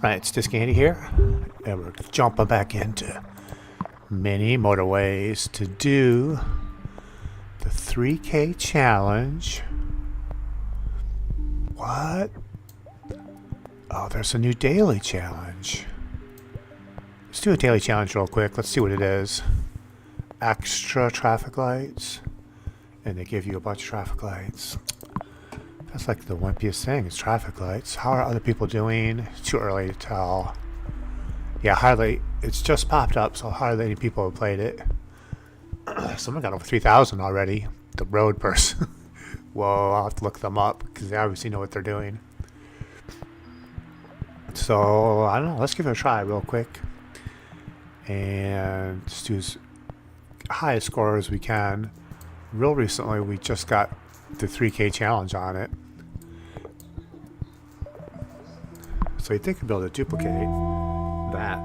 Alright, it's Disc Andy here, and we're jumping back into mini motorways to do the 3K challenge. What? Oh, there's a new daily challenge. Let's do a daily challenge real quick. Let's see what it is. Extra traffic lights, and they give you a bunch of traffic lights. That's like the wimpiest thing, is traffic lights. How are other people doing? It's too early to tell. Yeah, hardly. It's just popped up, so hardly any people have played it. Someone got over 3,000 already. The road person. Whoa, I'll have to look them up because they obviously know what they're doing. So, I don't know. Let's give it a try real quick. And just do as high a score as we can. Real recently, we just got the 3K challenge on it. So you think you'll be able to duplicate that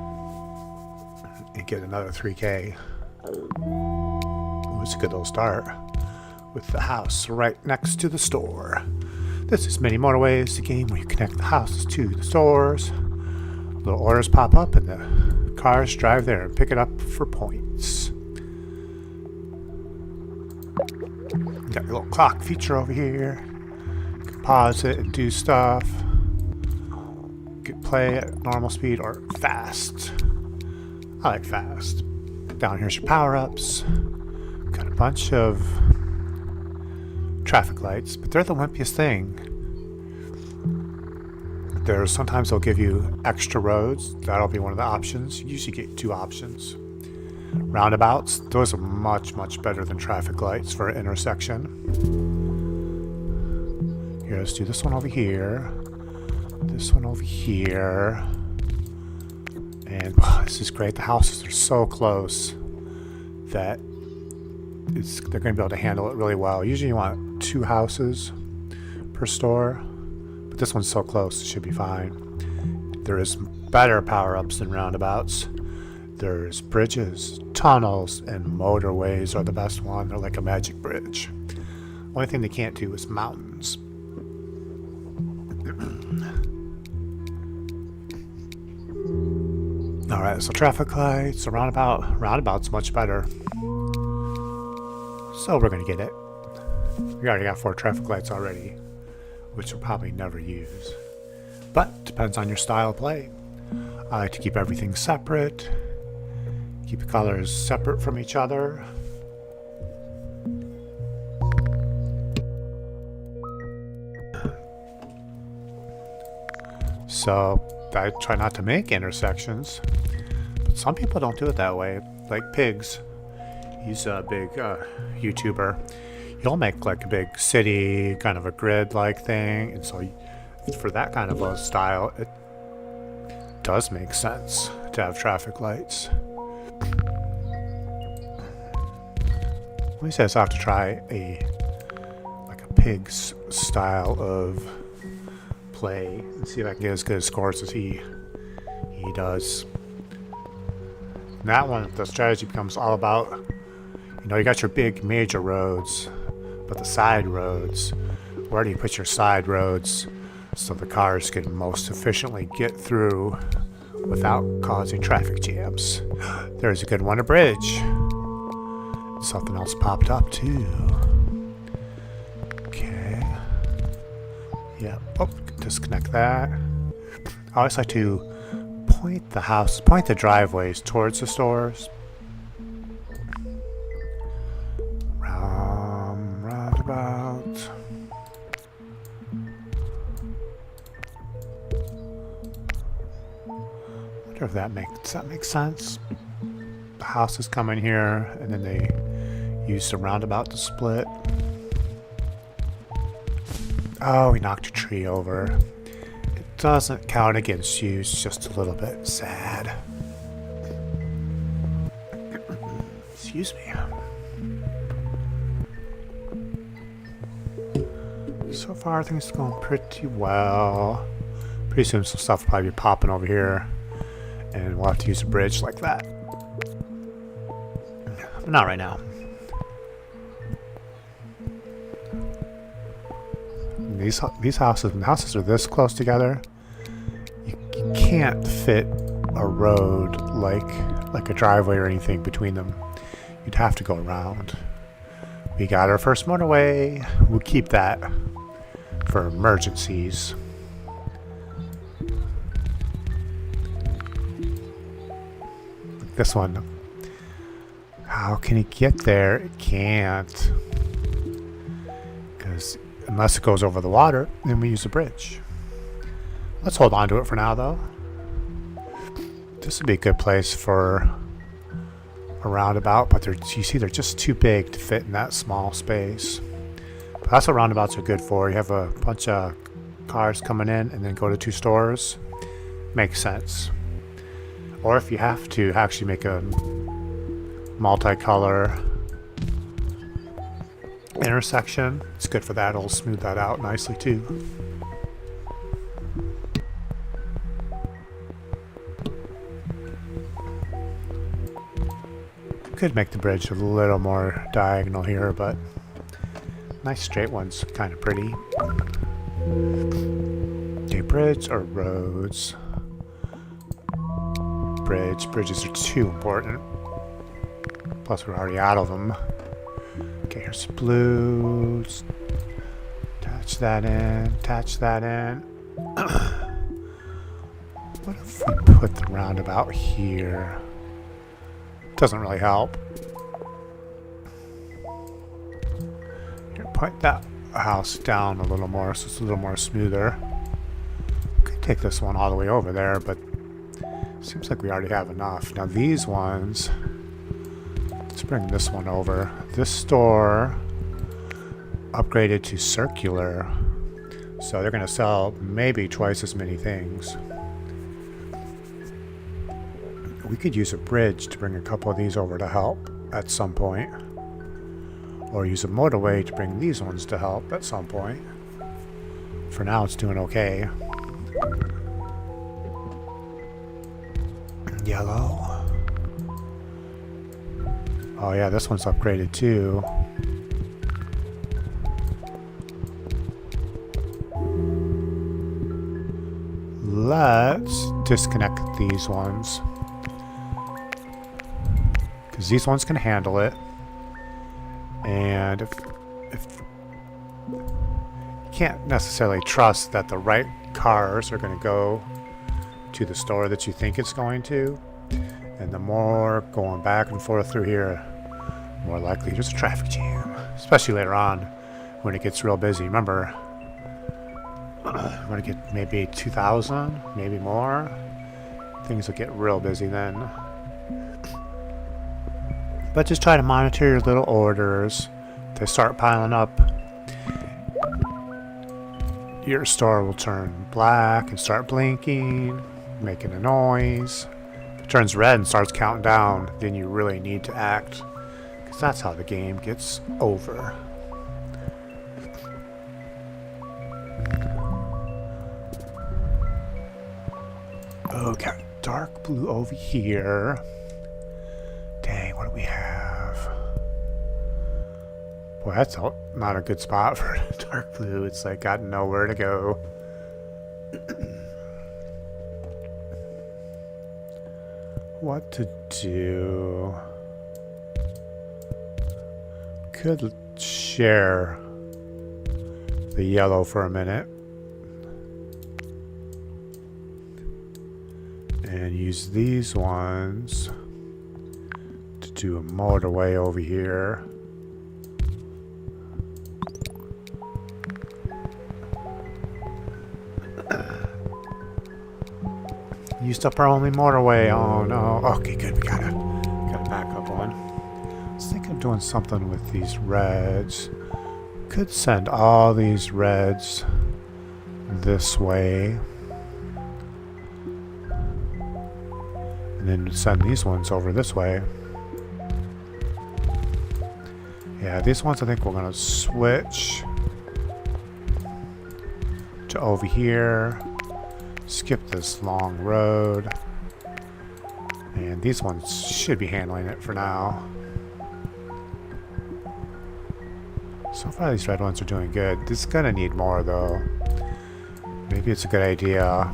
and get another 3K. It's a good little start with the house right next to the store. This is Mini Motorways, the game where you connect the houses to the stores. Little orders pop up and the cars drive there and pick it up for points. Got your little clock feature over here. You can pause it and do stuff. You can play at normal speed or fast. I like fast. Down here's your power-ups. Got a bunch of traffic lights, but they're the wimpiest thing. Sometimes they'll give you extra roads. That'll be one of the options. You usually get two options. Roundabouts, those are much better than traffic lights for an intersection. Here, let's do this one over here. This one over here. And wow, this is great. The houses are so close that they're going to be able to handle it really well. Usually you want 2 houses per store, but this one's so close, it should be fine. There is better power-ups than roundabouts. There's bridges, tunnels, and motorways are the best one. They're like a magic bridge. Only thing they can't do is mountains. Alright, so traffic lights, a roundabout. Roundabout's much better. So we're going to get it. We already got 4 traffic lights already, which we'll probably never use. But depends on your style of play. I like to keep everything separate. Keep the colors separate from each other. So I try not to make intersections, but some people don't do it that way, like Pigs. He's a big YouTuber. He'll make like a big city, kind of a grid-like thing, and so for that kind of a style, it does make sense to have traffic lights. He says I have to try a Pig's style of play and see if I can get as good a scores as he does. And that one, the strategy becomes all about, you got your big major roads, but the side roads, where do you put your side roads so the cars can most efficiently get through without causing traffic jams? There's a good one, a bridge. Something else popped up too. Okay. Yeah. Oh, disconnect that. I always like to point the driveways towards the stores. Roundabout. Wonder if does that make sense? The houses come in here, and then they use the roundabout to split. Oh, we knocked a tree over. It doesn't count against you, it's just a little bit sad. Excuse me. So far, things are going pretty well. Pretty soon some stuff will probably be popping over here, and we'll have to use a bridge like that. But not right now. These houses are this close together. You can't fit a road like a driveway or anything between them. You'd have to go around. We got our first motorway. We'll keep that for emergencies. This one. How can he get there? It can't. Because unless it goes over the water, then we use a bridge. Let's hold on to it for now, though. This would be a good place for a roundabout, but you see they're just too big to fit in that small space. But that's what roundabouts are good for. You have a bunch of cars coming in and then go to two stores. Makes sense. Or if you have to actually make a multicolor intersection, it's good for that. It'll smooth that out nicely too. Could make the bridge a little more diagonal here, but nice straight one's kind of pretty. Okay, bridge or roads? Bridge. Bridges are too important. Plus we're already out of them. Okay, here's blue. Attach that in. Attach that in. What if we put the roundabout here? Doesn't really help. Here, point that house down a little more so it's a little more smoother. Could take this one all the way over there, but seems like we already have enough. Now these ones, let's bring this one over. This store upgraded to circular, so they're going to sell maybe twice as many things. We could use a bridge to bring a couple of these over to help at some point. Or use a motorway to bring these ones to help at some point. For now it's doing okay. Yellow. Oh yeah, this one's upgraded too. Let's disconnect these ones. Because these ones can handle it. And if you can't necessarily trust that the right cars are going to go to the store that you think it's going to, and the more going back and forth through here, more likely there's a traffic jam, especially later on when it gets real busy. Remember, when it get maybe 2,000, maybe more, things will get real busy then. But just try to monitor your little orders. If they start piling up, your store will turn black and start blinking, making a noise. If it turns red and starts counting down, then you really need to act, because that's how the game gets over. Okay, dark blue over here. Dang, what do we have? Boy, that's not a good spot for dark blue. It's like got nowhere to go. What to do? Could share the yellow for a minute. And use these ones to do a motorway over here. Used up our only motorway. Oh no. Okay, good. We got a backup one. I was thinking of doing something with these reds. Could send all these reds this way. And then send these ones over this way. Yeah, these ones I think we're going to switch to over here. Skip this long road. And these ones should be handling it for now. So far these red ones are doing good. This is going to need more though. Maybe it's a good idea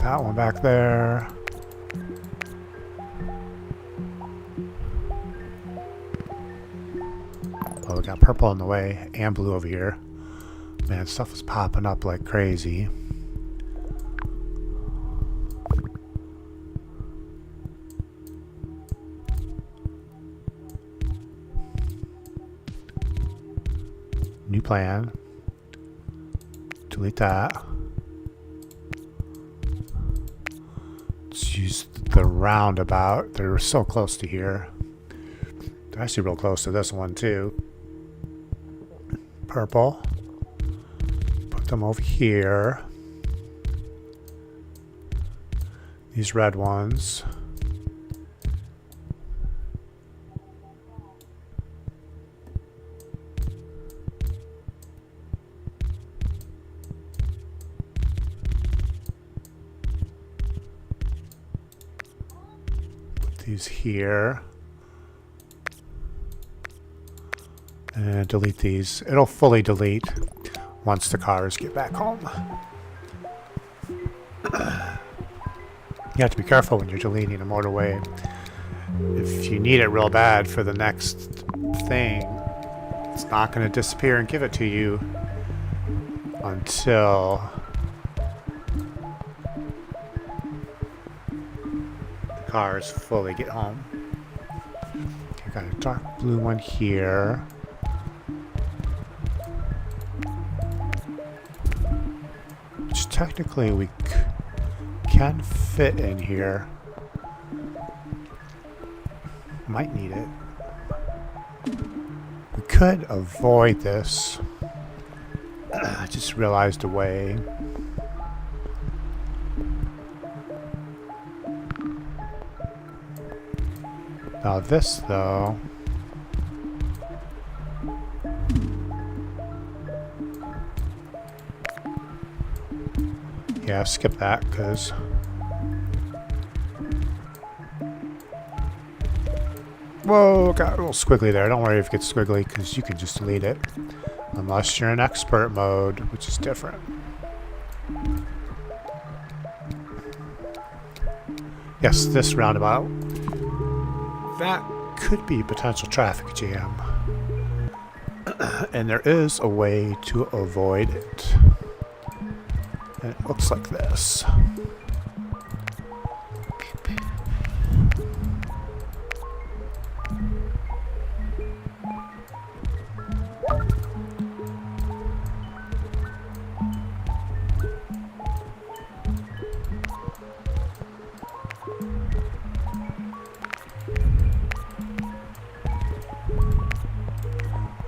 that one back there. Oh, we got purple in the way and blue over here. Man, stuff is popping up like crazy. New plan. Delete that. Let's use the roundabout. They're so close to here. They're actually real close to this one too. Purple. Put them over here. These red ones. Put these here. And delete these. It'll fully delete once the cars get back home. You have to be careful when you're deleting a motorway. If you need it real bad for the next thing, it's not going to disappear and give it to you until the cars fully get home. Okay, got a dark blue one here. Which technically we can fit in here. Might need it. We could avoid this. I just realized a way. Now this though. Yeah, skip that because whoa, got a little squiggly there. Don't worry if it gets squiggly because you can just delete it. Unless you're in expert mode, which is different. Yes, this roundabout. That could be potential traffic jam. And there is a way to avoid it. And it looks like this.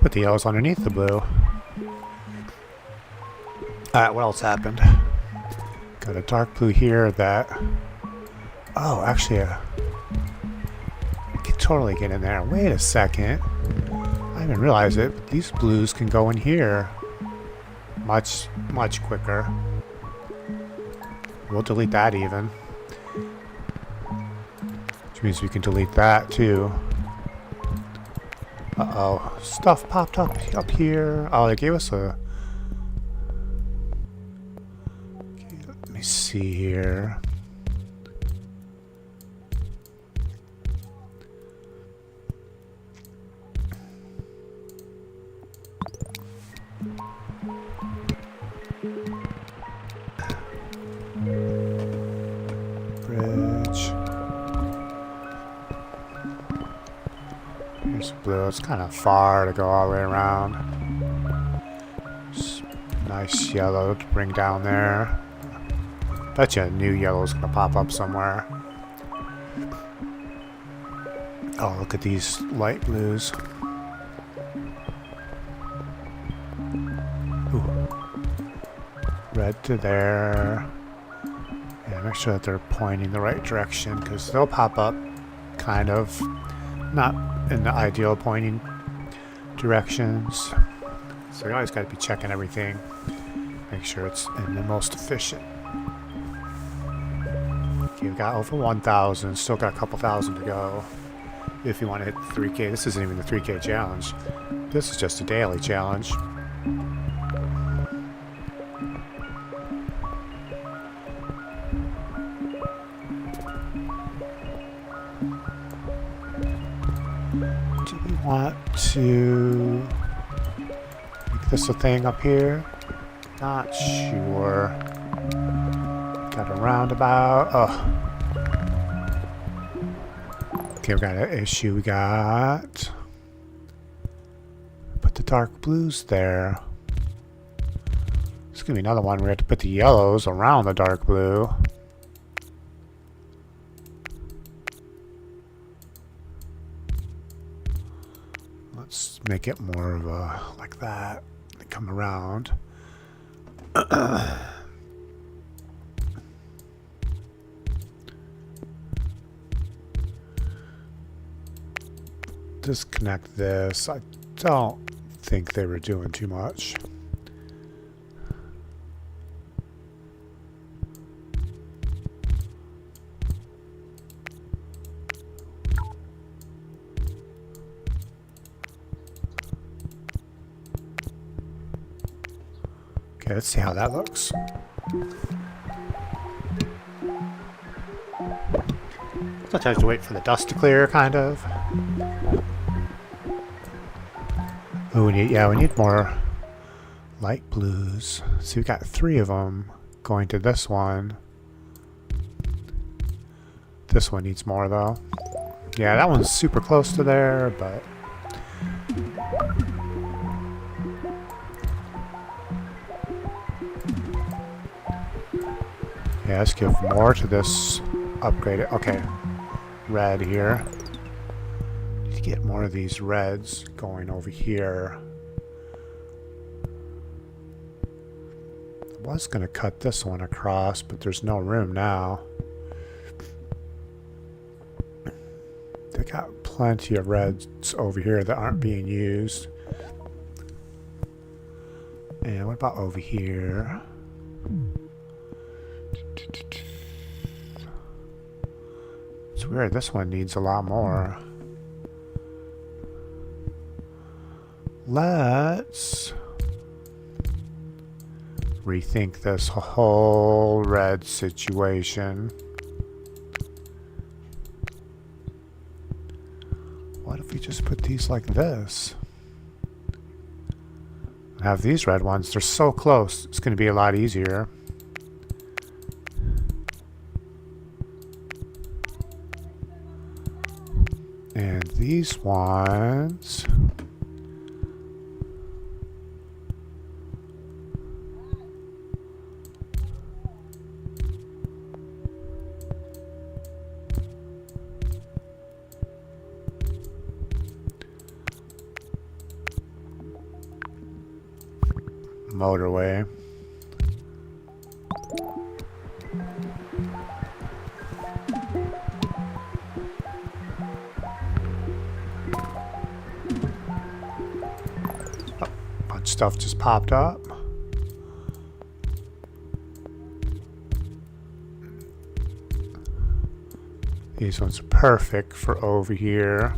Put the yellows underneath the blue. Alright, what else happened? Got a dark blue here that... Oh, actually, I could totally get in there. Wait a second. I didn't realize it, but these blues can go in here much quicker. We'll delete that even. Which means we can delete that too. Uh-oh. Stuff popped up here. Oh, they gave us a... Okay, let me see here. Bridge. Here's blue. It's kind of far to go all the way around. Just nice yellow to bring down there. Bet you a new yellow is going to pop up somewhere. Oh, look at these light blues. Ooh. Red to there. Yeah, make sure that they're pointing the right direction because they'll pop up kind of not in the ideal pointing directions. So you always got to be checking everything. Make sure it's in the most efficient. Okay, we've got over 1,000. Still got a couple thousand to go. If you want to hit the 3K. This isn't even the 3K challenge. This is just a daily challenge. want to make this a thing up here? Not sure. Got a roundabout. Oh. Okay, we got an issue. We got... Put the dark blues there. It's gonna be another one. We have to put the yellows around the dark blue. Let's make it more of a like that. Come around. Disconnect this. I don't think they were doing too much. Okay, let's see how that looks. Sometimes you have to wait for the dust to clear, kind of. Oh, we need more light blues. So we got 3 of them going to this one. This one needs more, though. Yeah, that one's super close to there, but... Yeah, let's give more to this upgrade. Okay, red here. Need to get more of these reds going over here. I was going to cut this one across, but there's no room now. They got plenty of reds over here that aren't being used. And what about over here? It's weird, this one needs a lot more. Let's rethink this whole red situation. What if we just put these like this? Have these red ones, they're so close, it's going to be a lot easier. And these ones... Motorway. Bunch of stuff just popped up. These ones are perfect for over here.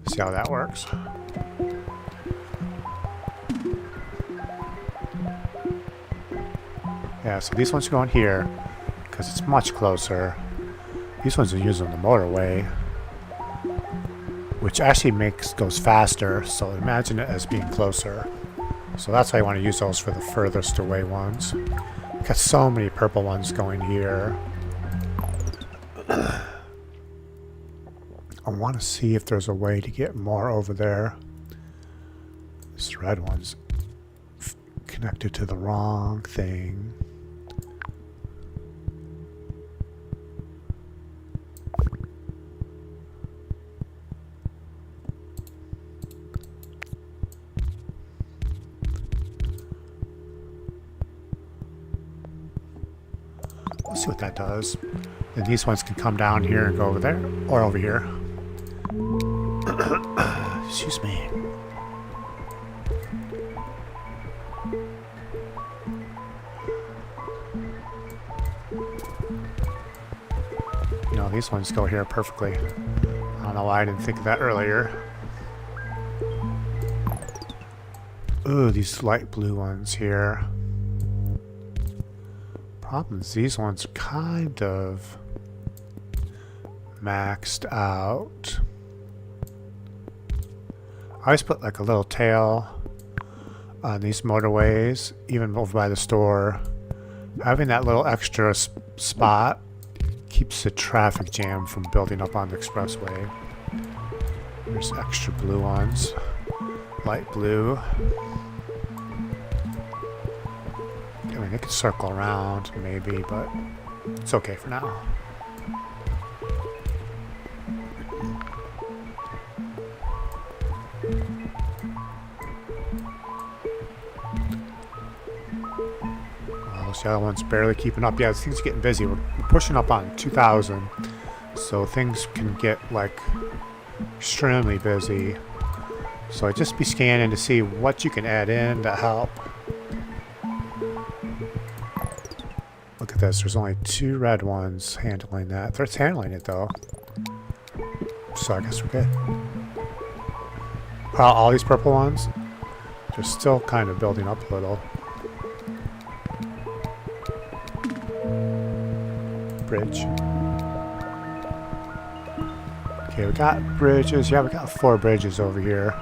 See how that works. Yeah, so these ones are going here because it's much closer. These ones are using the motorway, which actually goes faster, so imagine it as being closer. So that's why I want to use those for the furthest away ones. Got so many purple ones going here. I want to see if there's a way to get more over there. This red one's connected to the wrong thing. Let's see what that does. And these ones can come down here and go over there, or over here. Excuse me. You know, these ones go here perfectly. I don't know why I didn't think of that earlier. Ooh, these light blue ones here. Problem is, these ones are kind of maxed out. I always put like a little tail on these motorways, even over by the store. Having that little extra spot keeps the traffic jam from building up on the expressway. There's extra blue ones. Light blue. I mean, it could circle around maybe, but it's okay for now. The other one's barely keeping up. Yeah, things are getting busy. We're pushing up on 2,000, so things can get like extremely busy. So I just be scanning to see what you can add in to help. Look at this. There's only 2 red ones handling that. It's handling it though, so I guess we're good. All these purple ones, they're still kind of building up a little. Bridge. Okay, we got bridges. Yeah, we got 4 bridges over here.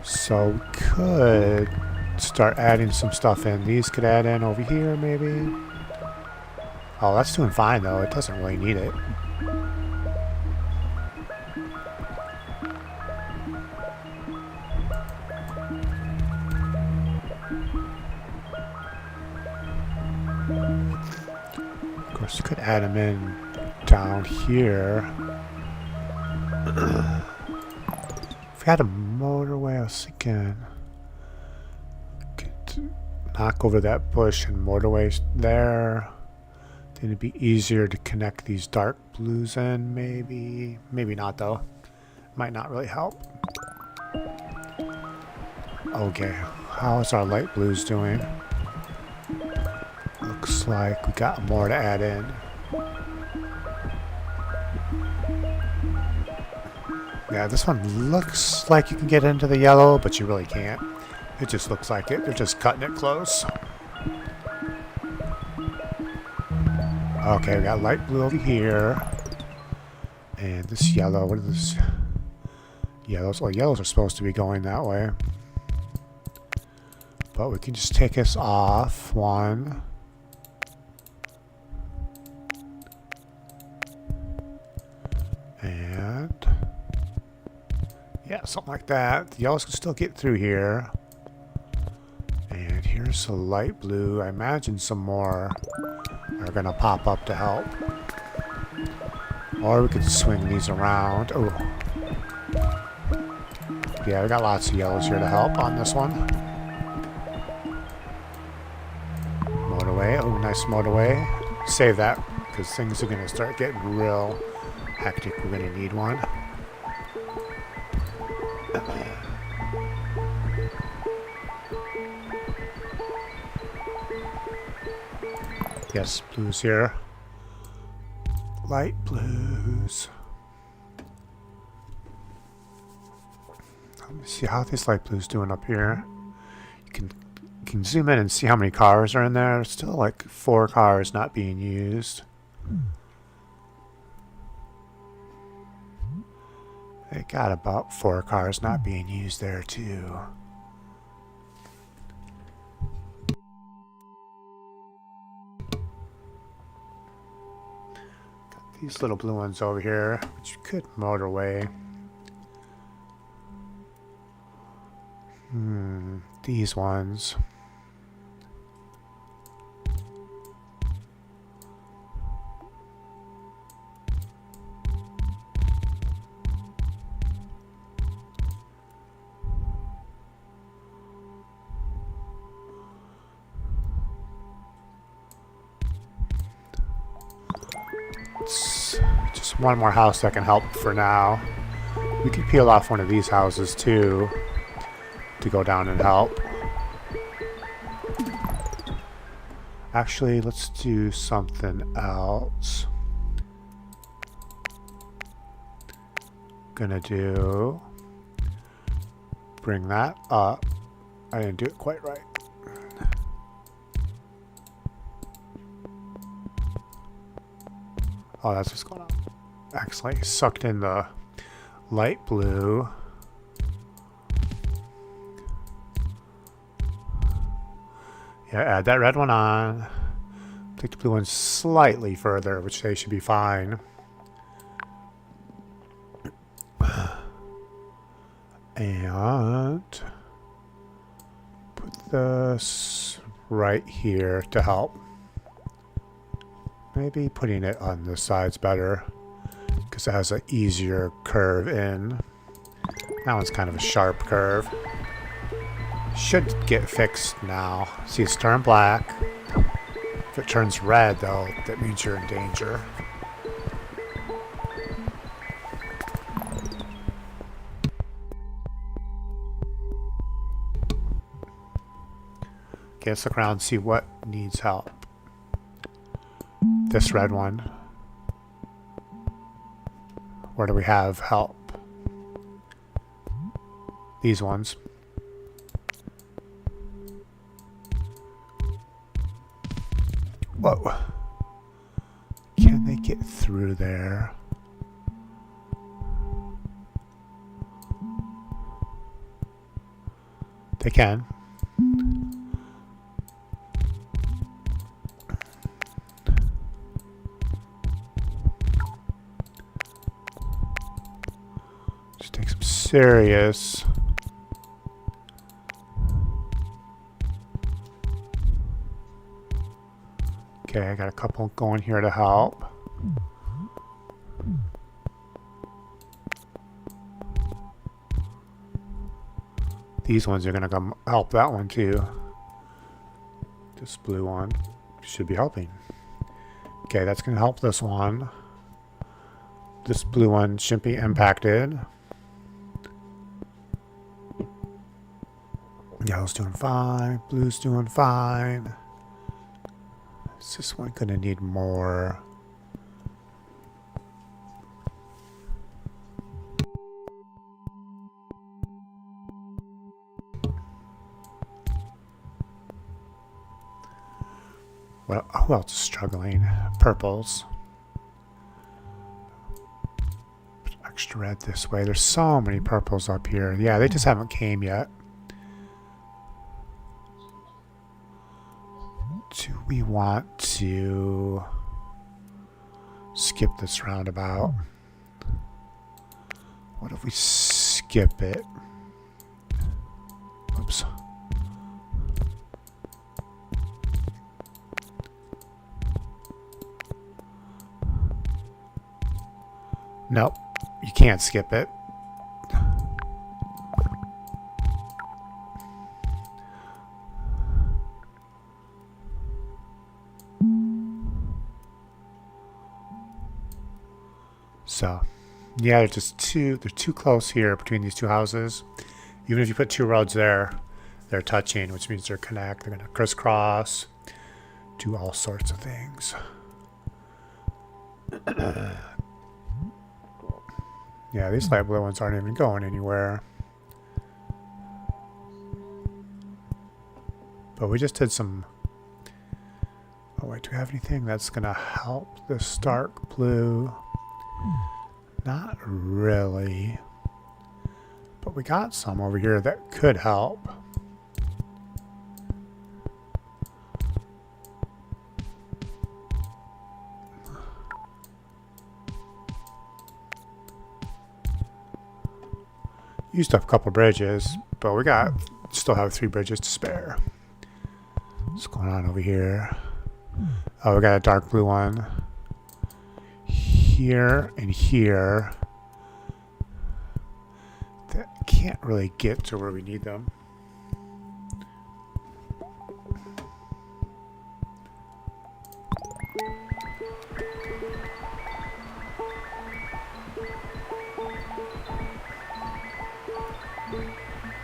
So we could start adding some stuff in. These could add in over here, maybe. Oh, that's doing fine, though. It doesn't really need it. Of course, you could add them in down here. If we had a motorway, I was thinking could knock over that bush and motorways there. Then it'd be easier to connect these dark blues in, maybe. Maybe not, though. Might not really help. Okay, how's our light blues doing? Looks like we got more to add in. Yeah, this one looks like you can get into the yellow, but you really can't. It just looks like it. They're just cutting it close. Okay, we got light blue over here. And this yellow, what are these? Yellows. Well, yellows are supposed to be going that way. But we can just take this off. 1. And yeah, something like that. The yellows can still get through here. And here's the light blue. I imagine some more are gonna pop up to help. Or we could swing these around. Oh. Yeah, we got lots of yellows here to help on this one. Motorway. Oh, nice motorway. Save that, because things are gonna start getting real hectic. We're gonna need one. Yes, blues here. Light blues. Let me see how these light blues doing up here. You can zoom in and see how many cars are in there. There's still like 4 cars not being used. They got about 4 cars not being used there too. Got these little blue ones over here, which could motorway. These ones. It's just one more house that can help for now. We could peel off one of these houses too to go down and help. Actually, let's do something else. Gonna bring that up. I didn't do it quite right. Oh, that's what's going on. accidentally sucked in the light blue. Yeah, add that red one on. Take the blue one slightly further, which they should be fine. And put this right here to help. Maybe putting it on the side's better because it has an easier curve in. That one's kind of a sharp curve. Should get fixed now. See, it's turned black. If it turns red, though, that means you're in danger. Okay, let's look around and see what needs help. This red one. Where do we have help? These ones. Whoa. Can they get through there? They can. Just take some serious. Okay, I got a couple going here to help. These ones are going to come help that one too. This blue one should be helping. Okay, that's going to help this one. This blue one shouldn't be impacted. Yellow's doing fine. Blue's doing fine. Is this one going to need more? Well, who else is struggling? Purples. Put extra red this way. There's so many purples up here. Yeah, they just haven't came yet. Do we want to skip this roundabout? What if we skip it? Oops. Nope, you can't skip it. So, yeah, they're too close here between these two houses. Even if you put two roads there, they're touching, which means they're they're going to crisscross, do all sorts of things. Yeah, these light blue ones aren't even going anywhere. But we just did some... Oh wait, do we have anything that's going to help this dark blue? Not really. But we got some over here that could help. Used up a couple bridges, but we still have 3 bridges to spare. What's going on over here? Oh, we got a dark blue one here and here that can't really get to where we need them.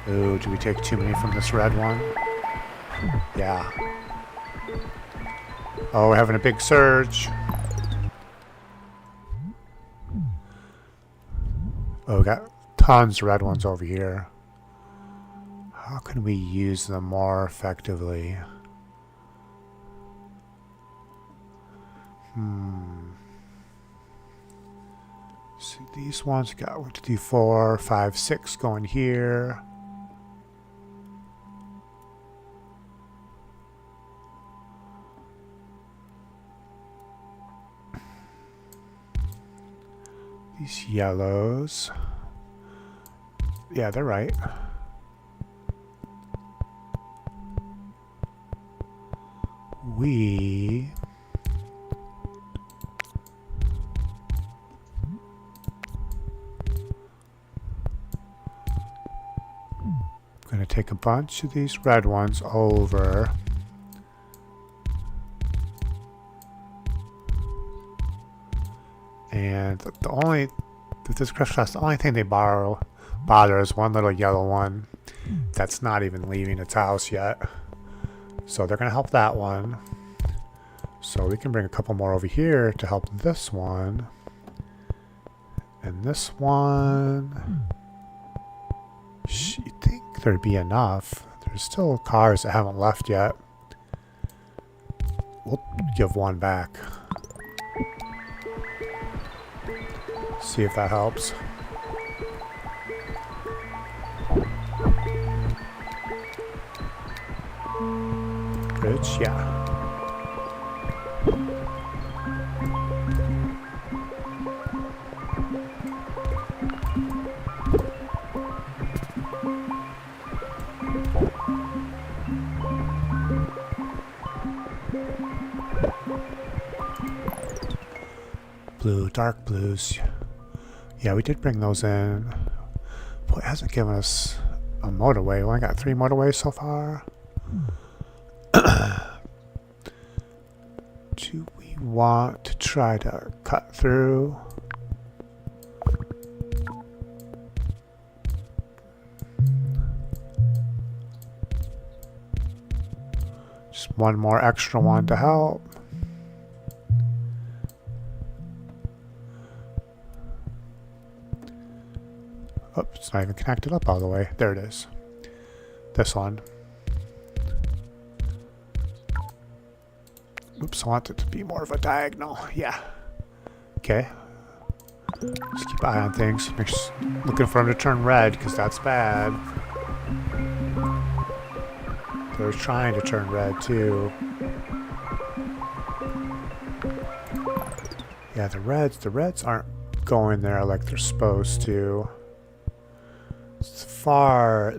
Ooh, do we take too many from this red one? Yeah. Oh, we're having a big surge. Oh, we got tons of red ones over here. How can we use them more effectively? See, these ones got 1, 2, 3, 4, 5, 6 going here. These yellows. Yeah, they're right. We going to take a bunch of these red ones over. And the only, with this crush class, the only thing they bother is one little yellow one that's not even leaving its house yet. So they're going to help that one. So we can bring a couple more over here to help this one. And this one. You'd think there'd be enough. There's still cars that haven't left yet. We'll give one back. See if that helps. Bridge, yeah. Blue, dark blues. Yeah, we did bring those in. Boy, it hasn't given us a motorway. We only got 3 motorways so far. Do we want to try to cut through? Just one more extra one to help. Oops, it's not even connected up all the way. There it is. This one. Oops, I want it to be more of a diagonal. Yeah. Okay. Just keep an eye on things. Looking for them to turn red, because that's bad. They're trying to turn red, too. Yeah, the reds aren't going there like they're supposed to. It's far.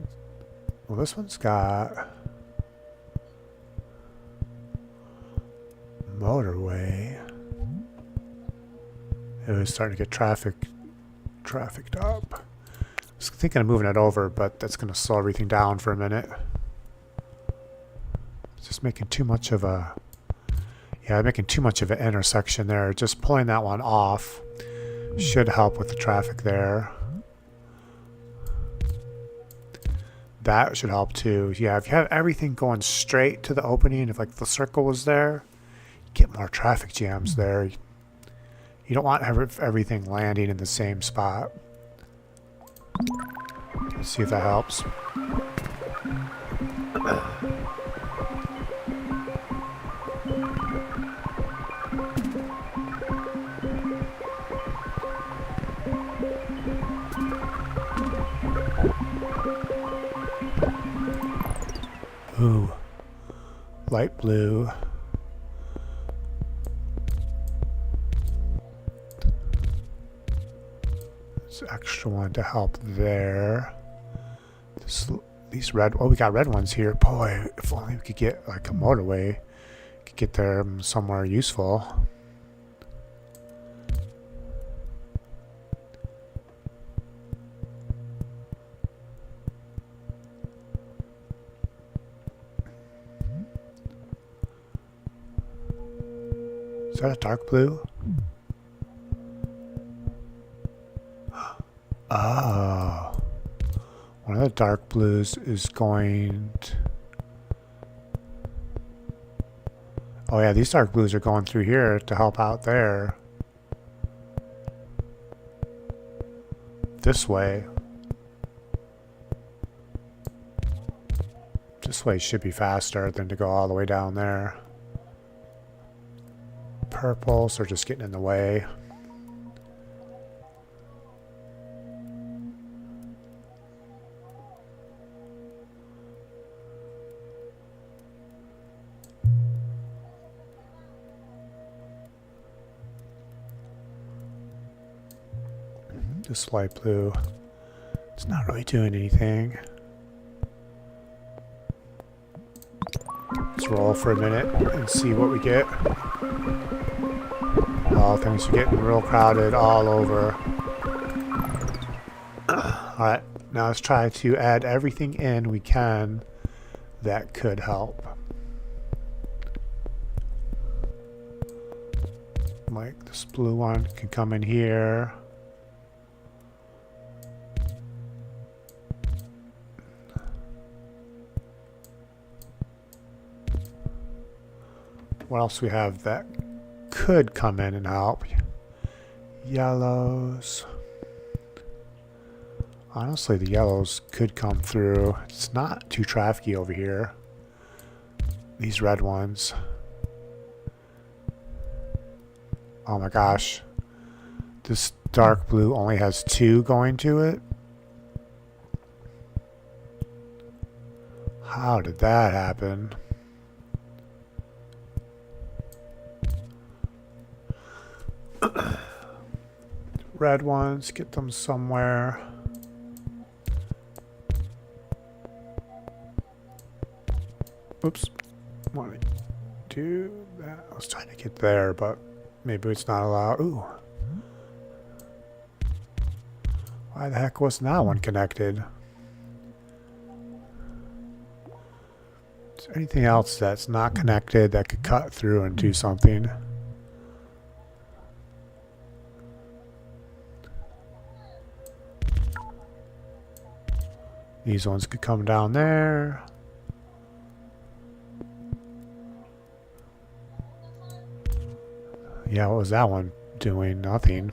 Well, this one's got motorway. It was starting to get trafficked up. I was thinking of moving it over, but that's going to slow everything down for a minute. It's just making too much of a, yeah, making too much of an intersection there. Just pulling that one off should help with the traffic there. That should help too. Yeah, if you have everything going straight to the opening, if like the circle was there, you get more traffic jams there. You don't want everything landing in the same spot. Let's see if that helps. Ooh, light blue. This extra one to help there. These red, oh, we got red ones here. Boy, if only we could get like a motorway, could get there somewhere useful. Is that a dark blue? Oh. One of the dark blues is going oh yeah, these dark blues are going through here to help out there. This way. This way should be faster than to go all the way down there. Purples are just getting in the way. This light blue, it's not really doing anything. Let's roll for a minute and see what we get. Oh, things are getting real crowded all over. Alright, now let's try to add everything in we can that could help. Like this blue one can come in here. What else we have that could come in and help? Yellows. Honestly, the yellows could come through. It's not too trafficy over here. These red ones. Oh my gosh. This dark blue only has 2 going to it. How did that happen? Red ones, get them somewhere. Oops. Want to do that? I was trying to get there, but maybe it's not allowed. Ooh. Why the heck wasn't that one connected? Is there anything else that's not connected that could cut through and do something? These ones could come down there. Yeah, what was that one doing? Nothing.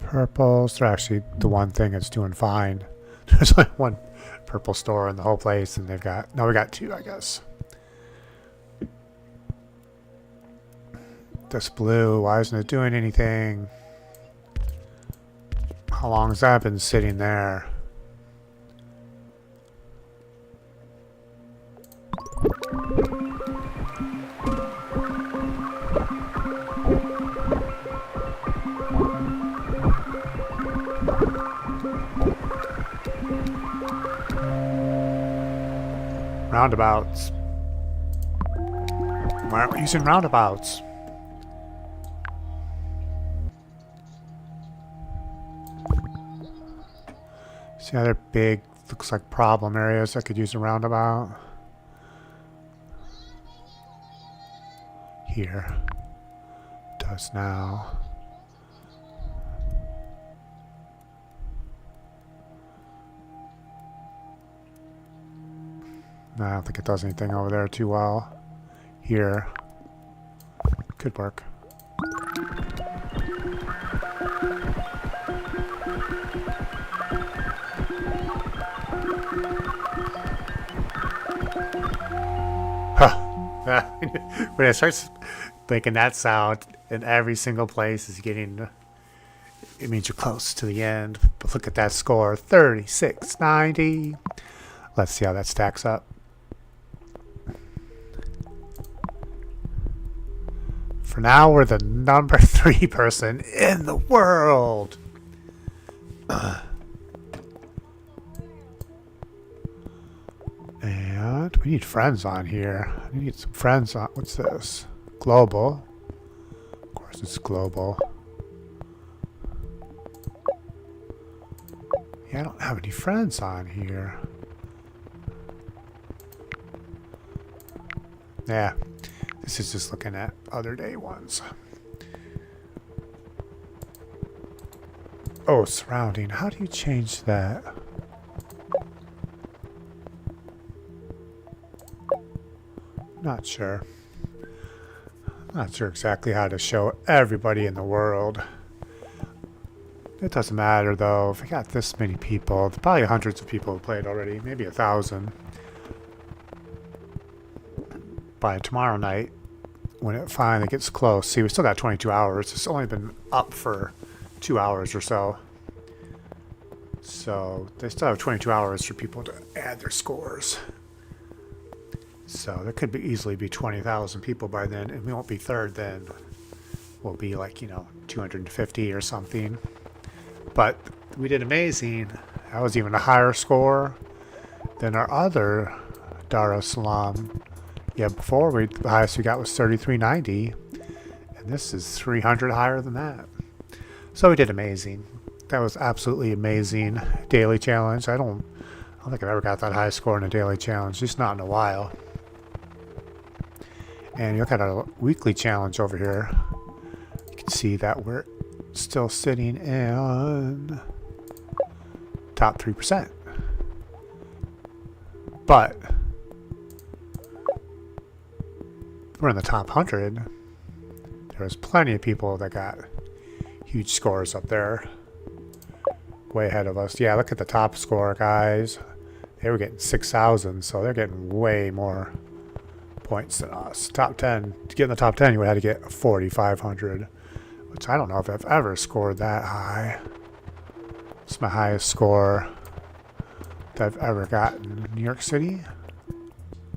Purples, they're actually the one thing that's doing fine. There's like one purple store in the whole place, and they've got, no, we got 2, I guess. This blue, why isn't it doing anything? How long has that been sitting there? Roundabouts. Why aren't we using roundabouts? See other big, looks like problem areas that could use a roundabout. Here. Does now. No, I don't think it does anything over there too well. Here. Could work. When it starts making that sound in every single place is getting, it means you're close to the end. But look at that score, 3690. Let's see how that stacks up. For now, we're the number 3 person in the world. And we need friends on here. We need some friends on. What's this? Global. Of course, it's global. Yeah, I don't have any friends on here. Yeah, this is just looking at other day ones. Oh, surrounding. How do you change that? Not sure. Not sure exactly how to show everybody in the world. It doesn't matter though. If we got this many people, probably hundreds of people have played already, maybe 1,000. By tomorrow night, when it finally gets close. See, we still got 22 hours. It's only been up for 2 hours or so. So they still have 22 hours for people to add their scores. So there could be easily be 20,000 people by then, and we won't be third then. We'll be like, 250 or something. But we did amazing. That was even a higher score than our other Dar es Salaam. Yeah, before the highest we got was 3390, and this is 300 higher than that. So we did amazing. That was absolutely amazing. Daily challenge. I don't think I've ever got that high score in a daily challenge, just not in a while. And you look at our weekly challenge over here, you can see that we're still sitting in top 3%. But we're in the top 100. There was plenty of people that got huge scores up there. Way ahead of us. Yeah, look at the top score, guys. They were getting 6,000, so they're getting way more points than us. Top 10. To get in the top 10, you would have to get 4,500, which I don't know if I've ever scored that high. It's my highest score that I've ever gotten. New York City?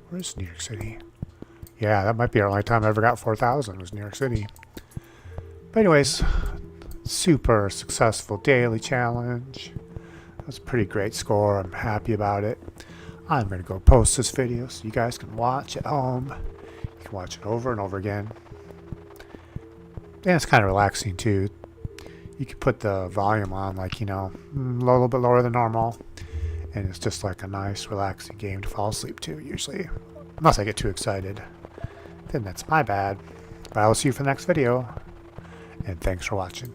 Where's New York City? Yeah, that might be our only time I ever got 4,000 was New York City. But anyways, super successful daily challenge. That was a pretty great score. I'm happy about it. I'm going to go post this video so you guys can watch at home. You can watch it over and over again. And it's kind of relaxing too. You can put the volume on like, a little bit lower than normal. And it's just like a nice relaxing game to fall asleep to usually. Unless I get too excited. Then that's my bad. But I will see you for the next video. And thanks for watching.